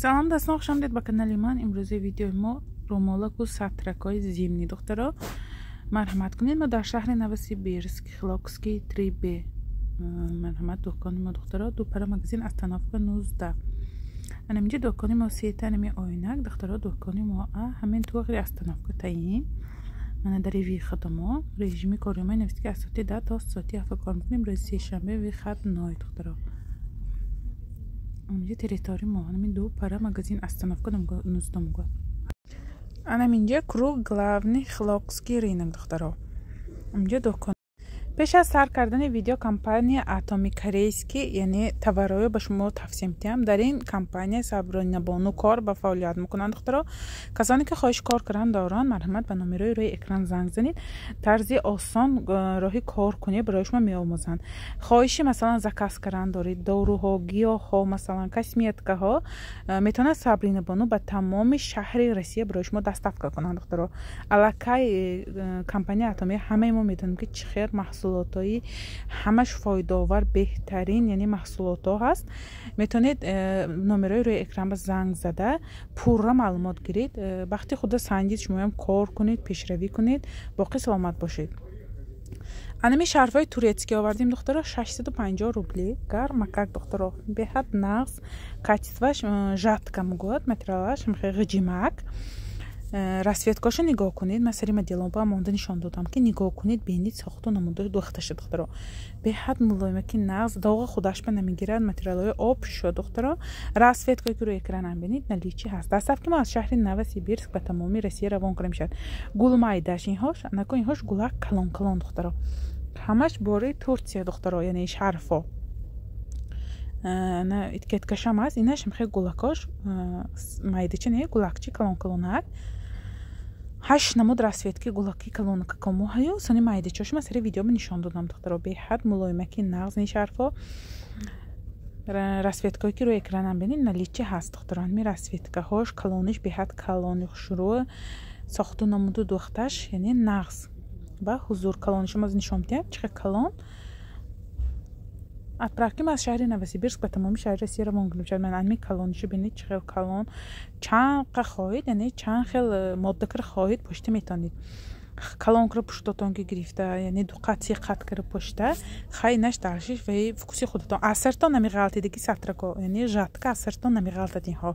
سلام دوستان، خوش آمدید به کانال من. امروز ویدیو ما رومولک و سطرک‌های زیمنی دخترها مرحمت کنید. ما در شهر نوسیبیرسک خلاکسکی 3B مرحمت دکان ما دخترها دو پر مگزین از تنافق 19. انا اینجا دکان ما سیتن می آینک دخترها دکان ما همین تو غیر از تنافق تعیین من در وی خدمات رژیمی کاریمای نوستی که از ساعت 10 تا ساعت 7 کار میکنیم. روز سه شنبه وی خط 9 دخترها اینجا تریتوری ما همین دو پر مگزین از تنافق 19 میگه. انا اینجا کروگ главный خلاکسکی رینگ دخترها اینجا دکان پیش از سر کردن ویدیو کمپانی اتمی کریسکی یعنی تورای به شما توصیه می‌کنم. در این کمپانی صبرانه بانو کار با فعالیت میکنند دخترها. کسانی که خواهش کار کردن دارن مرحمت به نمره روی اکران زنگ زنید. طرز آسان راهی کار کنی برای شما میآموزند. خواهشی مثلا زکاس کردن دارید داروها گیاها مثلا کسمیتکه ها میتونه صبرانه بانو به تمام شهر روسیه برای شما دستافت کنند دخترها. الکی کمپانی اتمی همه ما میدونیم که چه خیر محصولاتایی همش فایده آور بهترین یعنی محصولات ها هست. میتونید نمره روی اکران به زنگ زده پورا معلومات گیرید. وقتی خود سنجید شما هم کار کنید پیشروی کنید باقی سلامت باشید. انمی شرفای توریتسکی آوردیم دخترها 650 روبلی گرم مکک دخترها به حد نقص کачествоش жатка میگوید материалаш خیلی جیمک. расцветкаша нигоҳ кунед. ман сари мадилонба монда нишон додам ки нигоҳ кунед бинед сохту намудаи духташа духтаро беҳад мулоима ки нағз доға худаш ба намегирад материалҳои об шо духтаро. расцветкаи ки рӯи экранам бинед наличи ҳаст. дастаф ки мо аз шаҳри новосибирск ба тамоми россия равон кардем шуд. гулмайдаш инҳош анако инҳош гулак калон калон духтаро ҳамаш бори турсия духтаро яъне шарфо на этикеткашам аст. инашам хе гулакош майдача не гулакчи калон калонак 8 намуд расцветки гулаки калонка кому ҳаю сони майдачош ма сари видео нишон додам духтаро беҳад мулоимаки нағз ни шарфо расцветкаи ки рӯи экранам бинед наличи ҳаст духтаро. ҳами расцветкаҳош калониш беҳад калони хушрӯ сохту намуду духташ яъне нағз ба ҳузур калонишам аз нишон медиҳам чихе калон. отправки ма аз шаҳри новосибирск ба тамоми шаҳри россия равон кардем шуд. ман ами калонишо бинед чӣ хел калон чанд қа хоҳед яъне чанд хел моддакро хоҳед пошта метавонед. калонкро пуштотон ки гирифта яъне ду қатси қаткро пошта хай инаш даршиш ваи вкуси худатон асартон намиғалтедаги сатрако яъне жатка асартон намиғалтад инҳо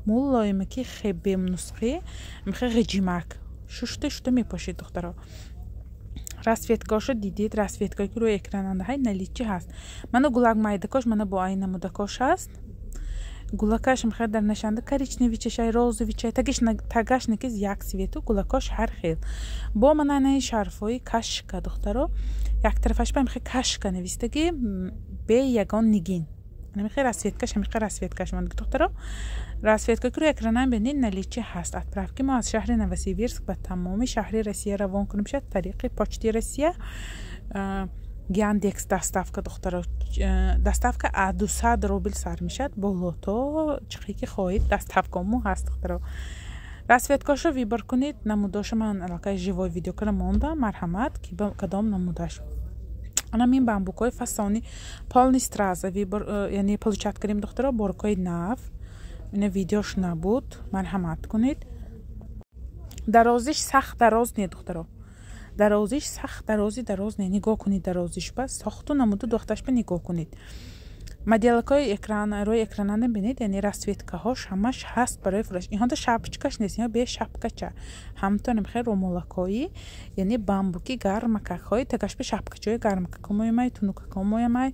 мулоимаки хебем нусхи михе ғиҷимак шушта шушта мепошед духтаро. расцветкаошо дидед расцветкаи ки рӯи экрананда ҳай наличи ҳаст. мана гулак майдакош мана бо ай намудакош ҳаст. гулакаш михе дар нашанда коричневичашай розовичай тагаш накиз як свету гулакош ҳар хел бо мана анаи шарфҳои кашка духтаро яктарафаш ба михе кашка навистаги бе ягон нигин намихе расцветкаш ҳамихе расцветкаш ман духтаро. расцветка ки рӯи экранам бинед наличи ҳаст. отправки мо аз шаҳри новосибирск ба тамоми шаҳри россия равон кардем шуд тариқи почти россия яндекс доставка духтаро. доставка 200 рубл сар мешад болото чихе ки хоҳед доставкамо ҳаст духтаро. расцветкашо вибор кунед. намудоша ман аллакай живой видеокара монда марҳамат ки ба кадом намудаш. ана мин бамбукои фасони полни страза вибор яъне получат кардем духтаро боркои нав ина видеош набуд марҳамат кунед. дарозиш сахт дароз не духтаро дарозиш сахт дарози дароз не нигоҳ кунед дарозиш ба сохту намуду духташ ба нигоҳ кунед. моделакои экран рӯи экрананда бинед яъне расцветкаҳош ҳамаш ҳаст барои фурӯш. инҳода шапчкаш нест инҳо бе шапкача ҳамтон михе ромолакои яъне бамбуки гармакакҳои тагаш бе шапкачаҳои гармакакомоямай тунукакомоямай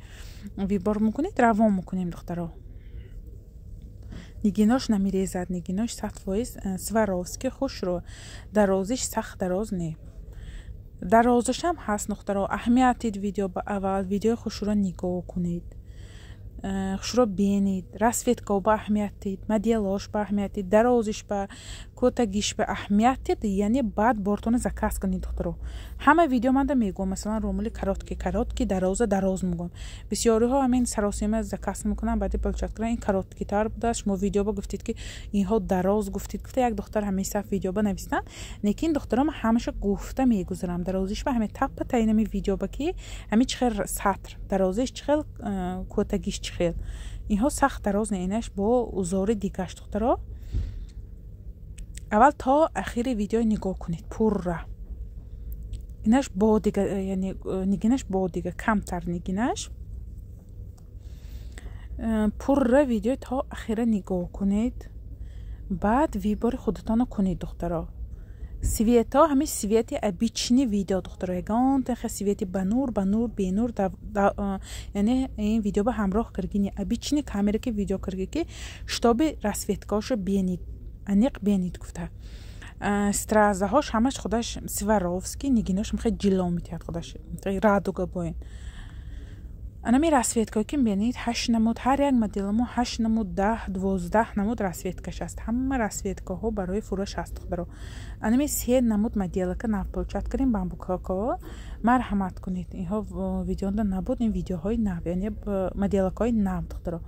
вибор мекунед равон мекунем духтаро. нигинош намирезад нигинош 100% сваровски хушрӯ дарозиш сахт дароз не дарозашам ҳаст духтаро. аҳамиятид видео ба аввал видеои хушрӯ нигоҳ кунед хушро бинед расцветка ба аҳамиятид моделош ба аҳамиятид дарозиш ба котагиш ба аҳамиятид яъне баъд бортона заказ кунед духтаро. ҳама видео манда мегӯям масалан ромули каротки дароза дароз мегӯям. бисёриҳо ҳамин саросима заказ мекунанд баъди получат кардан ин короткитар будааст шумо видеоба гуфтед ки инҳо дароз гуфтед гуфта як духтар ҳамаи саф видеоба нависанд лекин духтаро ман ҳамаша гуфта мегузарам дарозиш ба ҳамин таппа таинами видеоба ки ҳамин чихел сатр дарозиш чихел котагиш чихел اینها سخت دراز نه اینش با узори дигаш دخترها. اول تا اخیر ویدیو نگاه کنید پورا. اینش با دیگه یعنی نگینش با دیگه کمتر نگینش. پورا ویدیو تا اخیر نگاه کنید. بعد вибори خودتان کنید دخترها. سویتا همین سویتی обычный ویدیو دخترها. یگان تنخ سویتی بنور بینور یعنی این ویدیو به همراه کرگینی обычный کامera که ویدیو کرگی که شتاب رسویتکاشو بینید. انیق بینید گفته. استرازه هاش همش خودش سواروفسکی نگیناش خیلی جلو میتیاد خودش. رادوگا باین. انا می رسویتکا که بینید 8 نمود هر یک مدلمو 8 نمود 10 12 نمود رسویتکاش است. همه رسویتکاها برای فروش هست دخترها. انا می 3 نمود مدل که ناپلچات کردیم بامبوکاکا مرحمت کنید. اینها ویدیو نبود این ویدیوهای نو یعنی مدلکای نو دخترها.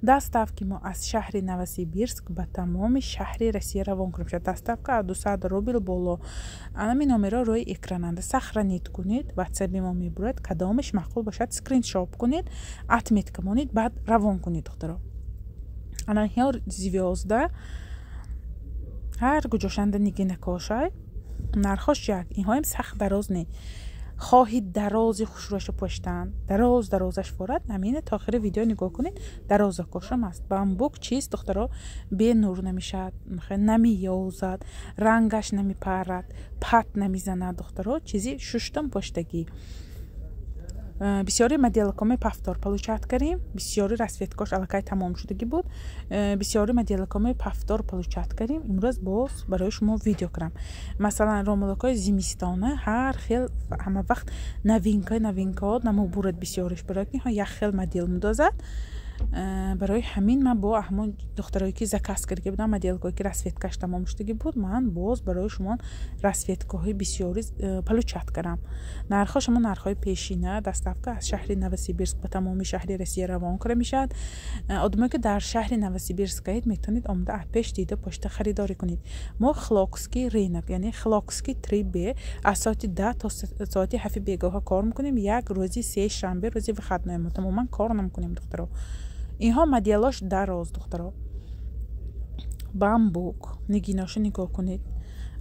داستافکی ما از شهر نوسیبیرسک به تمام شهر روسیه روان کنیم شد. داستافکا 200 روبل بالا. انا می نمره روی اکراننده سخرانید کنید. واتساپ ما میبرد کدامش معقول باشد اسکرین شاپ کنید اتمیت کنید بعد روان کنید دخترها. انا هر زیوازده هر گوجوشنده نگینه کاشای نرخش یک اینها هم سخت دراز نه. خواهید درازی خوش روش پشتن درازش فورد نمینه تا آخر ویدیو نگاه کنید. درازه کاشم است. بامبوک چیست دخترها؟ به نور نمیشد نمییازد رنگش نمیپرد پت نمیزند دخترها. چیزی ششتم پشتگی. بسیاری مدلکامه پفتار پلوچات کردیم. بسیاری رسویتکاش الکای تمام شدگی بود. بسیاری مدلکامه پفتار پلوچات کردیم. امروز باز برای شما ویدیو کردم. مثلا راملکای زمستانه هر خیل همه وقت نوینکای نمو بورد بسیارش برای که یک خیل مدل مدازد. برای همین من با همون دخترایی که زکاس کرده بودم مدلکایی که رسویتکاش تمام شدگی بود من باز برای شما رسویتکاهای بسیاری پلوچات کردم. نرخش شما نرخهای پیشینه داستافکا از شهر نوسیبیرسک به تمام شهر روسیه روان کرده میشد. آدمایی که در شهر نوسیبیرسک هستید میتونید آمده اپش دیده پشت خریداری کنید. ما خلاکسکی رینک یعنی خلاکسکی 3B از ساعت 10 تا ساعت 7 بیگاه کار میکنیم. یک روزی 3 شنبه روزی وقت نمیمونه تماما کار نمیکنیم دخترها. اینها مدیلاش دراز دخترها. بامبوک نگیناشو نگاه کنید.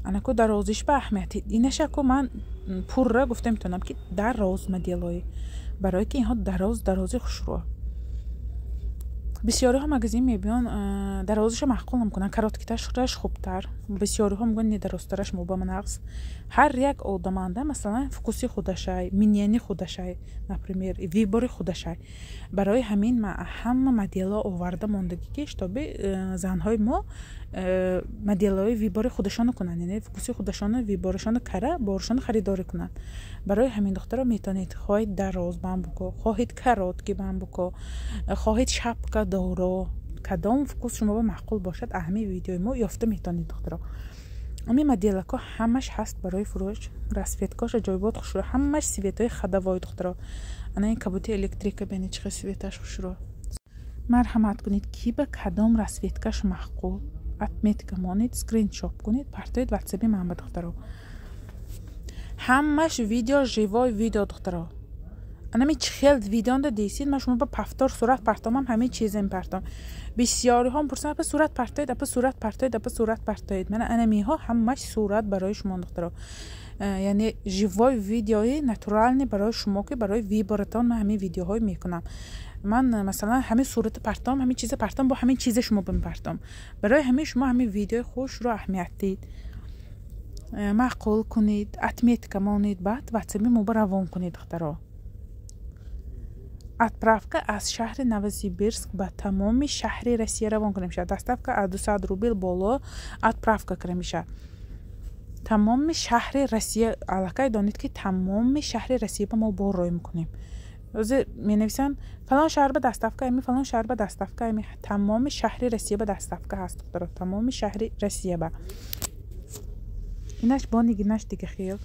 انکو درازش به اهمیتی اینش اکو من پورا گفته میتونم که دراز مدیلای برای که اینها درازی خوش رو. بسیاری ها مگزین میبینن درازش معقول نمیکنن کاراتکیتش خوبتر. بسیاری ها میگن درازترش مبهم نقص. هر یک آدمانده مثلا فوکوسی خودشای مینیانی خودشای نپریمیر ویباری خودشای. برای همین ما همه مدیلا آورده موندگی که اشتباه زنهای ما مدیلای ویباری خودشانو کنن یعنی فوکوسی خودشانو ویبارشانو کره بارشانو خریداری کنن. برای همین دخترها میتونید خواهید دراز بامبوکو خواهید کاراتکی بامبوکو خواهید شپکا دورو کدام فوکوس شما با معقول باشد اهمی ویدیو ما یافته میتونید دخترها. امی مدلکا همش هست برای فروش. رسویتکاش جایبات خوش رو همش سویتای خدوای دخترها. انا این کبوتی الکتریک ببینید چه سویتاش خوش رو. مرحمت کنید کی به کدام رسویتکاش معقول اتمیت کنید اسکرین شاپ کنید پرتاید واتساپی من به دخترها. همش ویدیو جیوای ویدیو دخترها. انا می خیلی ویدیو اند دیسید من شما با پفتار صورت پرتامم همه چیز این پرتام. بسیاری هم پرسن اپ صورت پرتاید من انمی ها همش صورت برای شما دخترها. یعنی جیوای ویدیوی ناتورال برای شما که برای ویبراتون من همین ویدیوهای میکنم. من مثلا همین صورت پرتام همین چیز پرتام با همین چیز شما بپرتام. برای همین شما همین ویدیو خوش رو اهمیت دید. معقول کنید اتمیت کنید بعد واتساپ ما روان کنید دخترها. اتپرافکا از شهر نوسیبیرسک به تمام شهر روسیه روان کنیم شد. داستافکا 200 روبل بالا اتپرافکا کنیم میشه. تمام شهر روسیه علاقه دانید که تمام شهر روسیه با ما بار میکنیم. روزی می نویسن فلان شهر به داستافکا امی فلان شهر به داستافکا امی تمام شهر روسیه به داستافکا هست دخترها. تمام شهر روسیه با اینش با نگینش دیگه خیل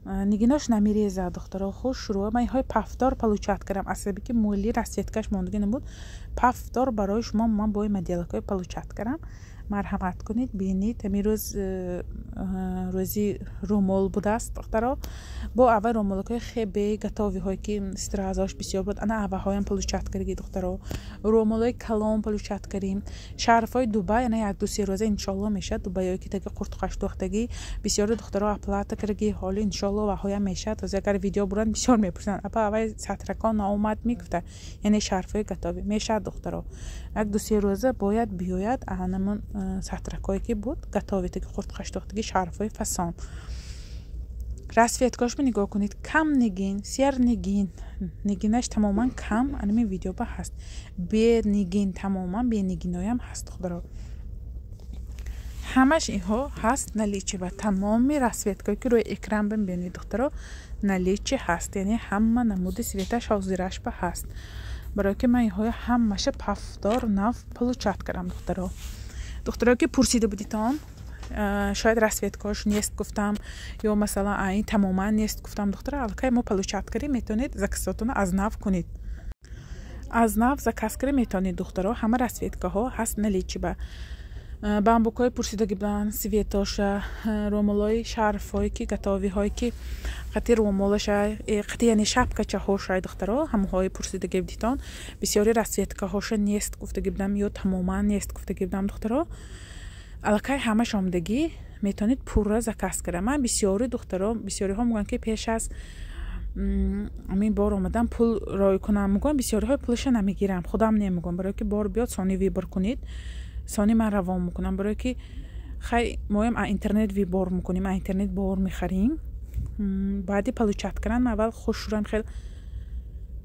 نگیناش نمیریزه دخترها خوش رو. من های پفتار پلوچات کردم عصبی که مولی رسیتکش موندگی نبود. پفتار برای شما من با مدلکای پلوچات کردم. مرحمت کنید بینید. امروز روزی رومول بوده است دخترها. با اول رومولکای خیلی گتاوی هایی که استرازاش بسیار بود. انا اول هایم پلوچت کردیم دخترها. رومولای کلام پلوچت کردیم. شرفای دوبای انا یک دو سه روزه انشالله میشه. دوبایی که تاگه قرطقش دختگی بسیار دخترها اپلات کردگی حالی انشالله و هایم میشه. تا اگر ویدیو برند بسیار میپرسن. اپا اول سطرکان نامد میگفته. یعنی شرفای گتاوی میشه دخترها. یک دو سه روزه باید بیاید اهنمون سطرکایی که بود گتاوی تاگه قرطقش دختگی شرفای فسان. رسفیتکاش می نگاه کنید کم نگین سیر نگین نگینش تماما کم انمی ویدیو با هست به نگین تماما به نگینای هم هست خدا همش اینها هست نلیچه و تمامی رسفیتکایی که روی اکران ببینید دخترها نلیچه هست یعنی همه نمود سویتش حاضرش با هست برای که من اینها همش پفدار نف پلوچت کردم دخترها که پرسیده بودیتان شاید رسفیتکاش نیست گفتم یا مثلا این تماما نیست گفتم دختر الکی ما پلوچت کردیم میتونید زکساتون از نف کنید از نف زکس کردیم میتونید دخترها همه رسفیتکا ها هست نلیچی با بامبوکای پرسیدگی بودن سویتاش رومولای شرفایی که گتاوی هایی که قطعی رومولش قطعی یعنی شبکه ها شاید دخترها همه های پرسیدگی بودیتان بسیاری رسفیتکا هاش نیست گفتگی بودم یا تماما نیست گفتگی بودم دخترها الکی همه شامدگی میتونید پورا زکس کنه من بسیاری دخترها بسیاری ها میگن که پیش از امین بار اومدم پول رای کنم میگم بسیاری های پولش نمیگیرم خودم نمیگم برای که بار بیاد ثانی ویبر کنید ثانی من روان میکنم برای که خیلی مهم اینترنت ویبر میکنیم اینترنت بار میخریم بعدی پلوچت کردن اول خوش شدم خیلی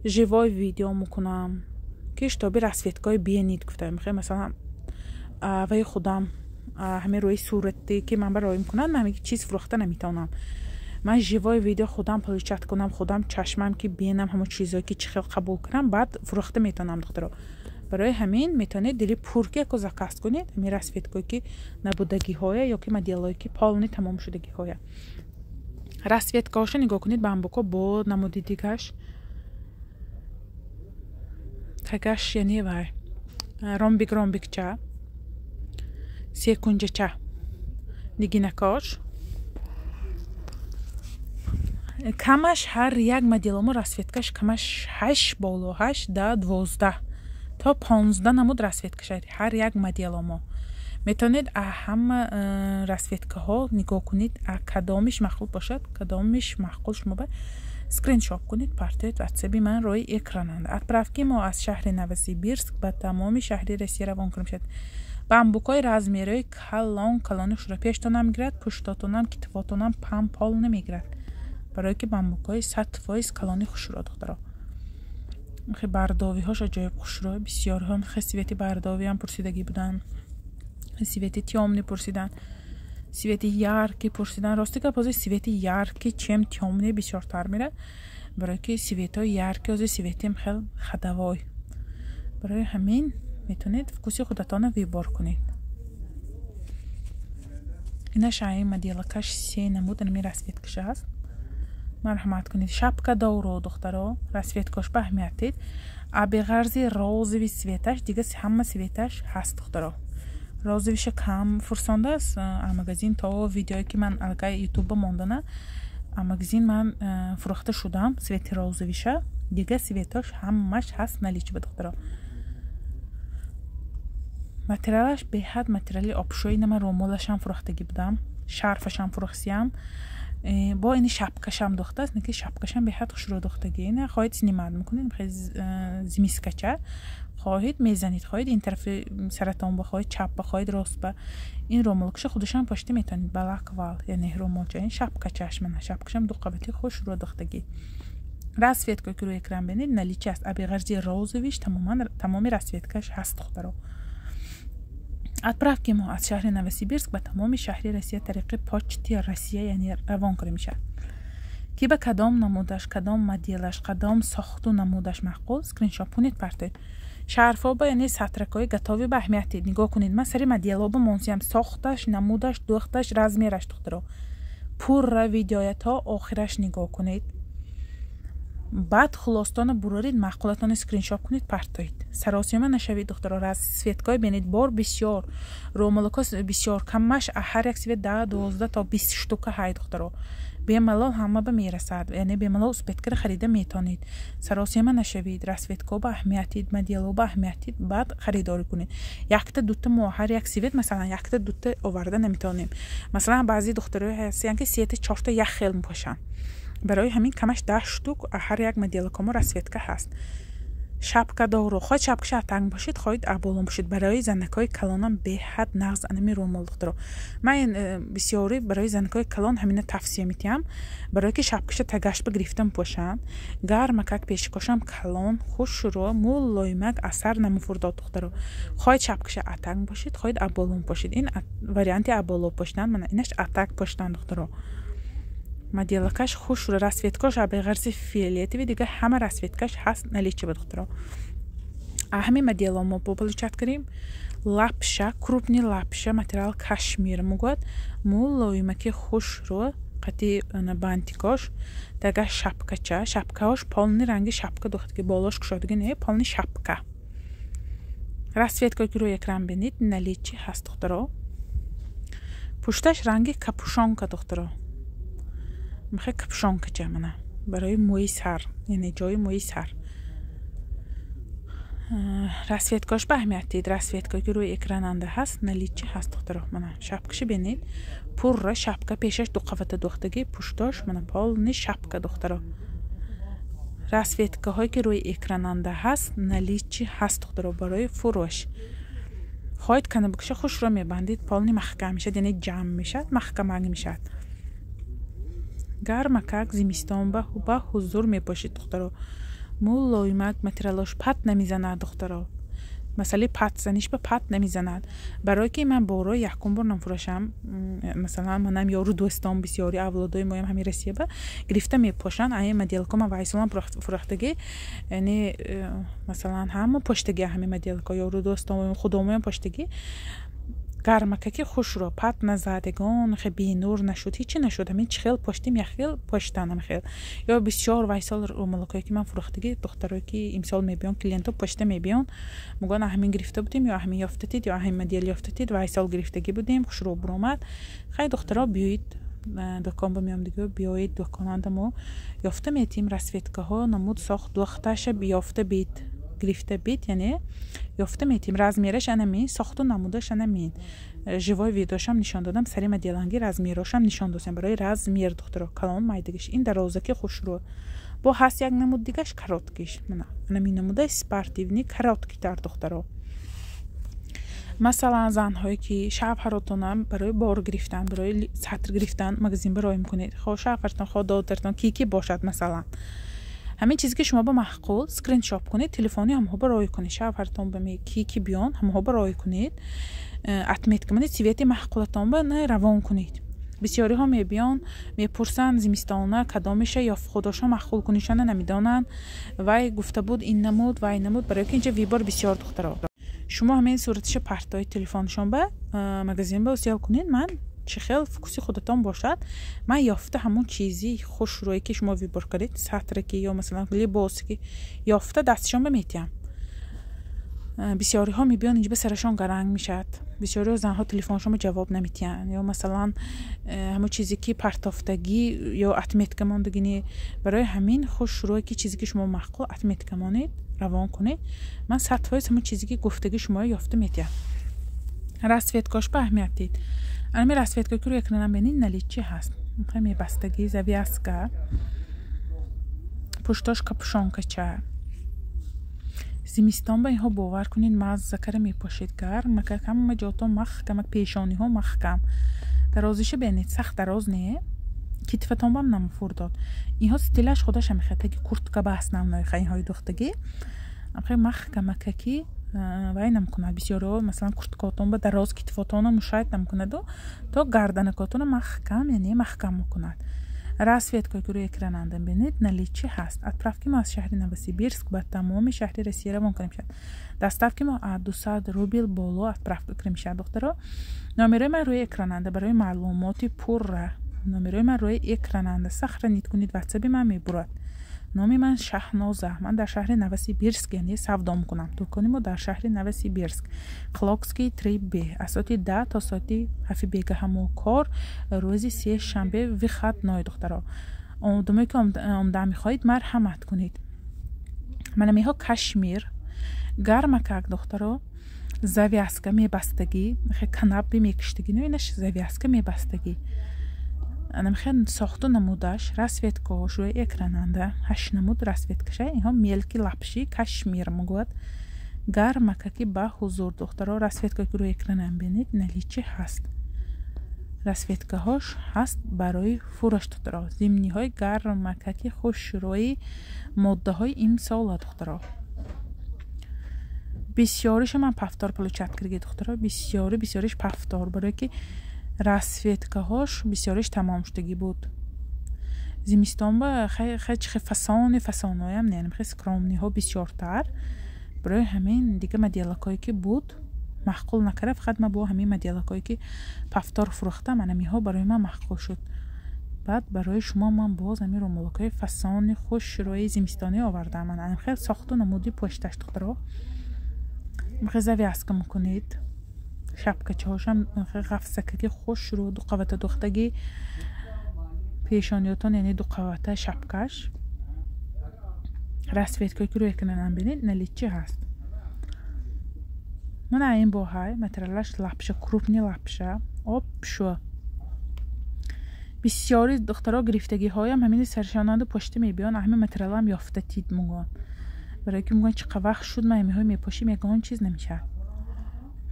جوای ویدیو میکنم که اشتابی رسفیتکای بینید گفتم خیلی مثلا وای خودم همه روی صورتی که من برای میکنم من چیز فروخته نمیتونم من جوای ویدیو خودم پلوچت کنم خودم چشمم که بینم همه چیزایی که چخیل قبول کنم بعد فروخته میتونم دخترها برای همین میتونید دلی پورکی که زکست کنید همین رسفیتکایی که نبودگی های یا که مدیلایی که پالنی تمام شدگی های رسفیتکاش نگاه کنید بامبوکا با نمودی دیگش تگش یعنی وای رومبیک چه سیکنجه چه نگینکاش کمش هر یک مدیلامو رسفیتکش کمش 8 بالو 8 ده 12 تا 15 نمود رسفیتکش هر یک مدیلامو میتونید همه رسفیتکه ها نگاه کنید کدامش مخلوط باشد کدامش مخلوط شما به سکرین شاپ کنید پارتیت واتسابی من روی اکرانند اتپرافکی ما از شهر نوسیبیرسک به تمام شهری روسیه روان کنیم شد بامبوکای размери کلانش رو پیشتونم میگیرد پشتاتونم کتفاتونم پال نمیگیرد برای که بامبوکای 100% کلانی خوش رو دخترها خیلی برداوی هاش عجایب خوش رو بسیار هم خیلی سویتی برداوی هم پرسیدگی بودن سویتی تیامنی پرسیدن سویتی یارکی پرسیدن راستی که بازی سویتی یارکی چیم تیامنی بسیار تر میره برای که سویتی های یارکی از سویتی هم خیلی خدوای برای همین میتونید فکوسی خودتان ویبار کنید اینش این مدیلکش 3 نمود نمی رسفیتکش هست مرحمت کنید شبکه دورو دخترها رسفیتکاش به اهمیتید ابی غرزی رازوی سویتش دیگه همه سویتش هست دخترها رازویش کم فرسانده است مگزین تا ویدیویی که من الگای یوتیوب موندنه مگزین من فروخته شدم سویت رازویشه دیگه سویتاش همش هست نلیچ به دخترها متریالش به حد متریالی آبشویی من رومولش هم فروختگی بودم شرفش هم فروختیم با این شبکش هم دخته است نکه شبکش هم به حد خوش رو دختگی اینه خواهید سینیماد میکنید خیلی زمیسکچه خواهید میزنید خواهید این طرف سرطان بخواهید چپ بخواهید راست با این رومولکش خودش هم پشتی میتونید بلاک وال یعنی رومولچه این شبکچهش منه شبکش هم دو قبطی خوش رو دختگی رسفیتکا که روی اکران بینید نلیچه است ابی غرزی رازویش تمامی رسفیتکش هست دخترها отправки ما از شهر نوسیبیرسک به تمام شهر روسیه طریق پاچتی روسیه یعنی روان کنیم میشه که به کدام نمودش کدام مدیلش کدام ساختو نمودش معقول اسکرین شاپ کنید پرتید شرفا با یعنی سطرکای گتاوی به اهمیتی نگاه کنید من سری مدیلا با منسیم ساختش نمودش دوختش رزمیرش دخترو پور ویدیویت ها آخرش نگاه کنید بعد خلاصتان برارید، معقولتان اسکرینشات کنید، پرتایید. سراسیمه نشوید دخترها. رسویتکای بینید بار بسیار رومالکاس بسیار کمش، هر یک سویت 10 12 تا 20 штука های دخترها. بیملال همه به میرسد، یعنی بیملال سپیتکر خریده میتونید. سراسیمه نشوید. رسویتکا با اهمیتید، مدیالو با اهمیتید، بعد خریداری کنید. یک تا دو تا ما هر یک سویت مثلا یک تا دو تا آورده نمیتونیم. مثلا بعضی دخترها هستن که 3 تا 4 تا یک خیل میپوشن. برای همین کمش 10 штук هر یک مدل کامو رسویتکا هست. شапка دارو، خواهید شапкаش تنگ باشید، خواهید ابالون باشید. برای زنکای کلانم به حد نغز انمی رومال دخترو. من بسیاری برای زنکای کلان همین توصیه میتیم، برای که شапкаش تگاش بگرفتم پوشن. گرم کک پیشکشم کلان خوش رو مول لایمک اثر نمیفرداد دخترو. خواهید شапкаش تنگ باشید، خواهید ابالون باشید. این وریانت ابالون پوشتن، من اینش اتک پوشتن دخترو. مدیلکش خوش رو. رسویتکاش به غرض فعالیتی دیگه همه رسویتکاش هست наличие دخترها. همین مدیلا ما پوپلیچات کردیم. لپشه، крупный لپشه، материал کشمیر میگوید. مولویمکی خوش رو قطعی بانتیکاش دیگه شапкача. شапкаش پالنی رنگی شапка دختگی بالاش کشادگی نه، پالنی شапка. رسویتکایی که روی اکران بینید наличие هست دخترها. پشتش رنگی کاپوشونکا دخترها. میخوای کپشون کچه منه برای موی سر، یعنی جای موی سر. رسویتکاش به اهمیتید. رسویتکایی که روی اکراننده هست наличие هست دخترها. منه شапкаش بینید پر شапка، پیشش دو قفت دختگی، پشتاش منه پالنی شапка دخترها. رسویتکاهایی که روی اکراننده هست наличие هست دخترها برای فروش. خواهید کنه بکشه خوش رو میبندید، پالنی محکم میشد، یعنی جمع میشد، محکم میشد. گرم کک زمستان با حضور میپاشید دخترها. مول لایمک متریالش پت نمیزند دخترها. مثلا پت زنیش به پت نمیزند. برای که من بارا یکم بار نفروشم، مثلا منم یارو دوستان بسیاری اولادای مایم همین رسیه به گرفته میپاشن. این مدل کام وایسلان فروختگی، یعنی مثلا هم پشتگی همین مدل کا یارو دوستان خودمون پشتگی. گرمکه خوش رو پت نزدگان خبی نور نشد، هیچی نشد. همین چخیل پشتیم یک خیل پشتنم خیل. یا بسیار وایسال رو ملکایی که من فروختگی دخترایی که امسال میبیان کلینتو پشته میبیان میگن همین گرفته بودیم یا همین یافتید یا همین مدل یافتید وایسال گرفتگی بودیم خوش رو برآمد. خیلی دخترها بیایید دکان بمیام دیگه، بیایید دکانندمو یافته میتیم. رسویتکاها نمود ساخت دخترش بیافته بید گرفته بید، یعنی یافته میتیم. رزمیرش انمین ساخت و نمودش انمین. جوای ویدیوشم نشان دادم، سری مدیلانگی رزمیراشم نشان دادم. برای رزمیر دخترها کلان مایدگیش این درازکی خوش رو با هست یک نمود دیگهش کاراتکیش. من انمین نموده سپارتیونی کاراتکی در دخترها. مثلا زنهایی که شوهراتون برای بار گرفتن، برای سطر گرفتن مگزین برای میکنید. خب شوهرتون خود دادرتون کی باشد، مثلا همین چیزی که شما با معقول اسکرین شات کنید، تلفنی هم ها رای کنید. شوهرتون به می کی بیان هم ها رای کنید، اتمیت کنید، سیویت معقولتون به نه روان کنید. بسیاری ها می بیان میپرسن زمستانه کدامشه یا خودشون معقول کنیشان نمیدانن. وای گفته بود این نمود وای نمود، برای که اینجا ویبار بسیار دخترها. شما همین صورتش پرتای تلفنشون به مگزین به وصل کنید. من چه خیلی فوکوسی خودتان باشد، من یافته همون چیزی خوش روی که شما ویبار کردید، سطرکی یا مثلا لباسی که یافته دستشان بمیتیم. بسیاری ها میبیان اینجا به سرشان گرنگ میشد. بسیاری ها زنها تلفنشون جواب نمیتین، یا مثلا همون چیزی که پرتافتگی یا اتمیت کماندگی. برای همین خوش روی که چیزی که شما معقول اتمیت کمانید روان کنید. من سطح همون چیزی که گفتگی شما یافته میتیم. رسویتکاش به اهمیت دید. اما رسویتکایی که روی اکرانم بینید наличие هست. میخوایم بستگی завязка، پشتاش کاپشونکچه. زمستان با اینها باور کنید مغز ذکر میپاشید. گرم کم جاتو محکم، پیشانی ها محکم. درازش بینید سخت دراز نه، کتفتان با هم نمفورداد. اینها ستیلش خودش میخواد که کرتکا بحث نمونای خیلی های دختگی. اما محکم کی وای نمیکنه. بسیاری مثلا کرتکاتون با دراز کتفتان مشاهده نمیکنه تا گردنکاتون محکم، یعنی محکم میکنه. رسویتکایی که روی اکراننده بینید наличие هست. отправки ما از شهر نوسیبیرسک به تمام شهر روسیه روان کنیم شد. доставки ما 200 روبل بالا отправка کنیم شد دخترها. نمره من روی اکراننده برای معلوماتی پر. نمره من روی اکراننده سخت نید کنید. واتساپ من میبرد. номи ман Шаҳноза. Ман дар шаҳри Новосибирск яъне савдо мекунам. дукони мо дар шаҳри Новосибирск. Хлокский 3B. аз соати 10 то соати 7 бегаҳамо кор рӯзи сешанбе выходной духтаро. одамое ки омда мехоҳед марҳамат кунед. манамиҳо Кашмир гармакак духтаро завязка мебастагӣ канапи мекиштагӣ ну инаш завязка мебастагӣ анамихе сохту намудаш расветкаош рӯи экрананда 8 намуд расветкаша инҳо мелки лапши Кашмир мегӯяд гармакаки ба ҳузур духтаро расветка ки рӯи экрана бинед наличи ҳаст расветкаҳош ҳаст барои фурӯш духтаро зимниҳои гармакаки хушрӯи моддаҳои имсола духтаро бисёриша ман пафтор получат кирги духтаро бисёриш пафтор барое ки расветкаҳош бисёриш тамом штагӣ буд зимистон ба чихе фасоноям не хе скромниҳо бисёртар барои ҳамин дига моделакое ки буд маҳқул накарда фақат ма бо ҳамин моделакое ки пафтор фурӯхтам анамиҳо барои ман маҳқул шуд баъд барои шумо ман боз ҳамин румолакои фасони хушрӯи зимистонӣ овардам ман хел сохту намуди почташ духтаро михе завязка мекунед шапкачаҳошам ғафсакаки хушрӯ дуқавата духтаги пешониётон яъне дуқавата шапкаш расветкое ки рӯи экрана бинед наличи ҳаст мана ин боҳай материалаш лапша крупни лапша об шо бисёри духтаро гирифтагиҳоям ҳамини саршонанду почта мебиён ҳамин материалам ёфта тид мугон барое ки мугон чиқа вақт шуд ма ҳамиҳои мепошим ягон чиз намешад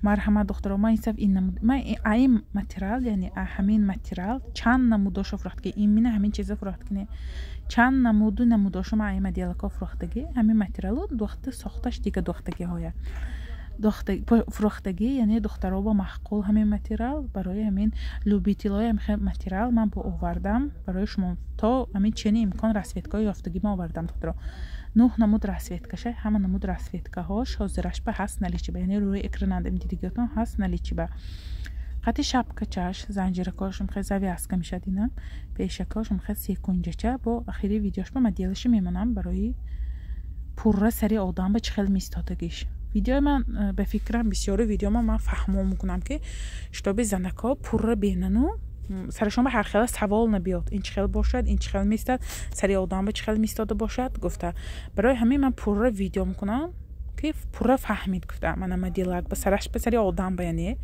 марҳамат духтаро ман ин саф ин намуд ман аин материал яъне ҳамин материал чанд намудошо фурӯхтагӣ ин мина ҳамин чиза фурӯхтагӣ чанд намудошо ман аин моделако фурӯхтагӣ ҳамин материалу духта сохташ дига духтагиҳоя фурӯхтагӣ яъне духтаро бо маҳқул ҳамин материал барои ҳамин любителои материал ман бо овардам барои шумо то ҳамин чени имкон расветкаҳои ёфтагӣ ман овардам духтаро 9 намуд расветкаша ҳама намуд расветкаҳош ҳозираш ба ҳаст наличиба яъне рӯи экрананда дидигатон ҳаст наличиба қати шапкачаш занҷиракош мхе завязка мешад инам пешакош мхе секунҷача бо ахири видеош ба моделаши мемонам барои пурра сари одам ба чӣ хел меистодагиш видеои ман ба фикрам бисёри видеома ман фаҳмо мекунам ки шутоби занако пурра бенану сарашон ба ҳар хела савол набиёд ин чӣ хел бошад ин чӣ хел меистад сари одам ба чӣ хел меистода бошад гуфта барои ҳамин ман пурра видео мекунам ки пурра фаҳмид гуфта мана моделак ба сари одам ба яъне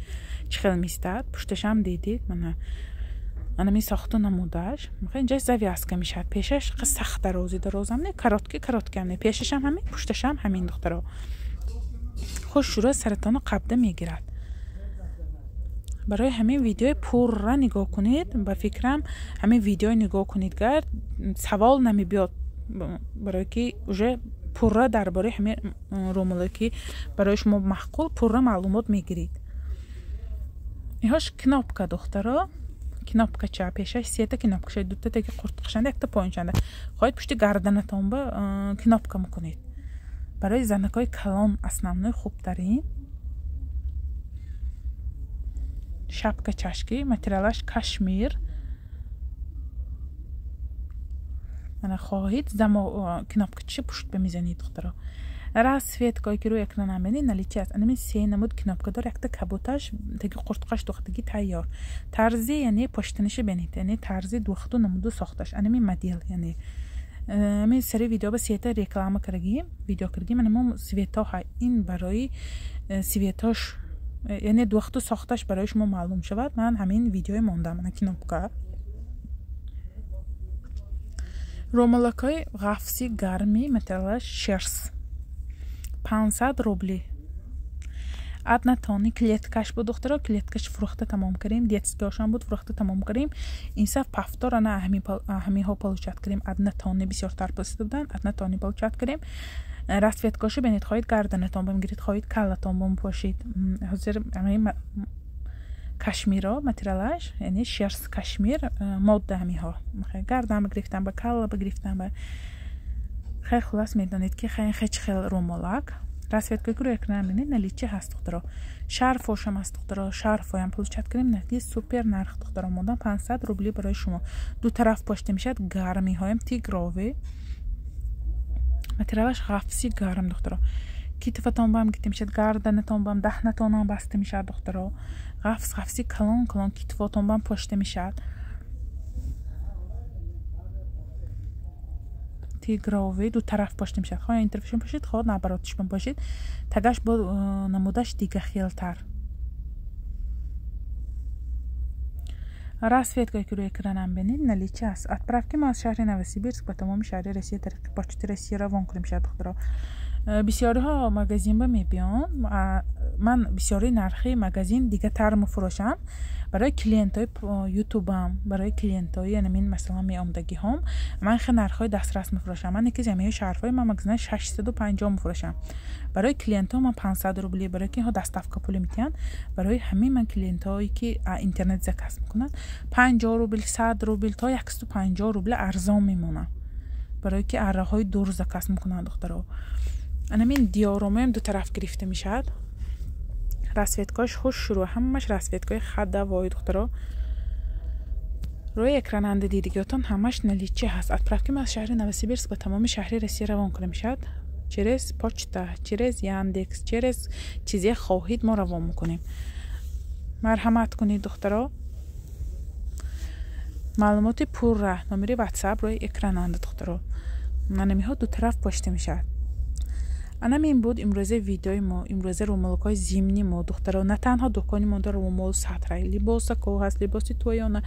чӣ хел меистад пушташам дидид мана анами сохту намудаш инҷа завязка мешад пешаш сахт дарозам не короткиам не пешашам ҳамин пушташам ҳамин духтаро хушрӯ саратону қабда мегирад барои ҳамин видеои пурра нигоҳ кунед ба фикрам ҳамин видеои нигоҳ кунед гар савол намебиёд барое ки уже пурра дар бораи ҳамин румолое ки барои шумо маҳқул пурра маълумот мегиред иҳош кнопка духтаро кнопкача пешаш сета кнопкаша дута таги қуртқашанда якта поинчанда хоҳед пушти гарданатон ба кнопка мекунед барои занакои калон основной хубтарин шапкачашки материалаш Кашмир мана хоҳед кнопкачаша пушт бемезанед духтаро расветкое ки рӯи экрана бинед наличи аст анами се намуд кнопкадор якта каботаш таги қуртқаш духтагӣ тайёр тарзи яъне поштаниши бинед яъне тарзи духту намуду сохташ анами модел яъне ами сари видео ба света реклама кардагим видео кардагим мо светоҳа ин барои светош яъне духту сохташ барои шумо маълум шавад ман ҳамин видеои мондам ана кнопка ромалакои ғафси гарми материалаш шерс 500 рубли однотонни клеткаш буд духтаро клеткаш фурӯхта тамом кардем детскиҳошам буд фурӯхта тамом кардем ин саф пафтор ана ҳамиҳо получат кардем однотонни бисёртар пурсида буданд однотонни получат кардем расветкашо бинед хоҳед гарданатон бимгиред хоҳед калатон бимпошед ҳозир кашмиро материалаш яъне шерс кашмир модда ҳамиҳо гардан бигирифтан ба кала бигирифтан ба хел хулас медонед ки чӣ хел румолак расветкаи рӯи экран бинед наличи ҳаст духтаро шарфошам аст духтаро шарфоям получат кардем наки супер нарх духтаро модан 500 рубли барои шумо ду тараф почта мешад гармиҳоям тигровӣ материалаш ғафси гарм духтаро. Китфатон бам гитим шад гарданатон бам дахнатон هم басте мишад духтаро. ғафси калон китфатон бам поште мишад. тигровый ду тараф поште мишад. Хоя интерфешн пошид, ход наоборотш бам пошид. Тагаш бо намудаш дига хелтар. Расцветкой к экранам бенит наличие است. Отправки мы от шахри Новосибирск по тамоми шахри России почты России равон куним шад духтаро. بسیاری ها مگزین با میبیان من بسیاری نرخی مگزین دیگه تر مفروشم برای کلینت های یوتیوبم برای کلینت های یعنی من مثلا می آمدگی هم من خیلی نرخ های دسترس مفروشم من یکی زمینه شرف های من مگزین 650 مفروشم برای کلینت ها من 500 روبلی برای که ها دستافکا پولی میتین برای همین من کلینت هایی که اینترنت زکاس میکنن 50 روبل 100 روبل تا 150 روبل ارزان میمونه برای که اره های دور زکاس میکنن دخترها انا من دیارامه دو طرف گرفته میشد راسفیتکاش خوش شروع همش راسفیتکای خدا وای دخترا روی اکراننده دیدگیاتون همش نلیچه هست отправки ما از شهر نوسیبیرسک به تمام شهر روسیه روان کنیم میشد через почта через яндекс через چیزی خواهید ما روان میکنیم مرحمت کنید دخترا معلومات پوره نمره واتساپ روی اکراننده دخترا منمی ها دو طرف پشت میشد انا این بود امروزه ویدیوی ما امروزه رومالکای زیمنی ما دخترها نه تنها دکانی ما داره رومال سطرای لباس کو هست لباس تویانه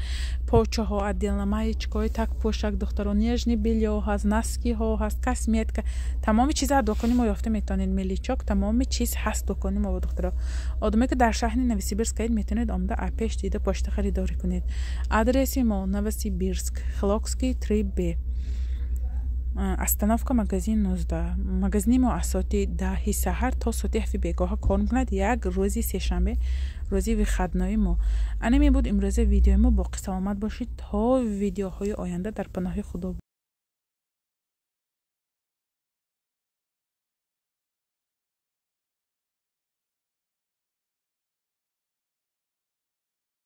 پاچه ها ادیلنا маечкой так پوشک دخترها نیژنی بیلیو هست نسکی ها هست کسمیت تمام چیزا دکانی ما یافته میتونید ملیچاک تمام چیز هست دکانی ما دخترها آدمی که در شهر نوسیبیرسک میتونید آمده اپش دیده پشت خریداری کنید آدرس ما نوسیبیرسک خلوکسکی 3B остановка магазин 19 магазини мо аз соати 10 саҳар то соати 7 бегоҳа кор мекунад як рӯзи сешанбе рӯзи вихаднои мо анами буд имрӯза видеои мо боқӣ саломат бошед то видеоҳои оянда дар паноҳи худо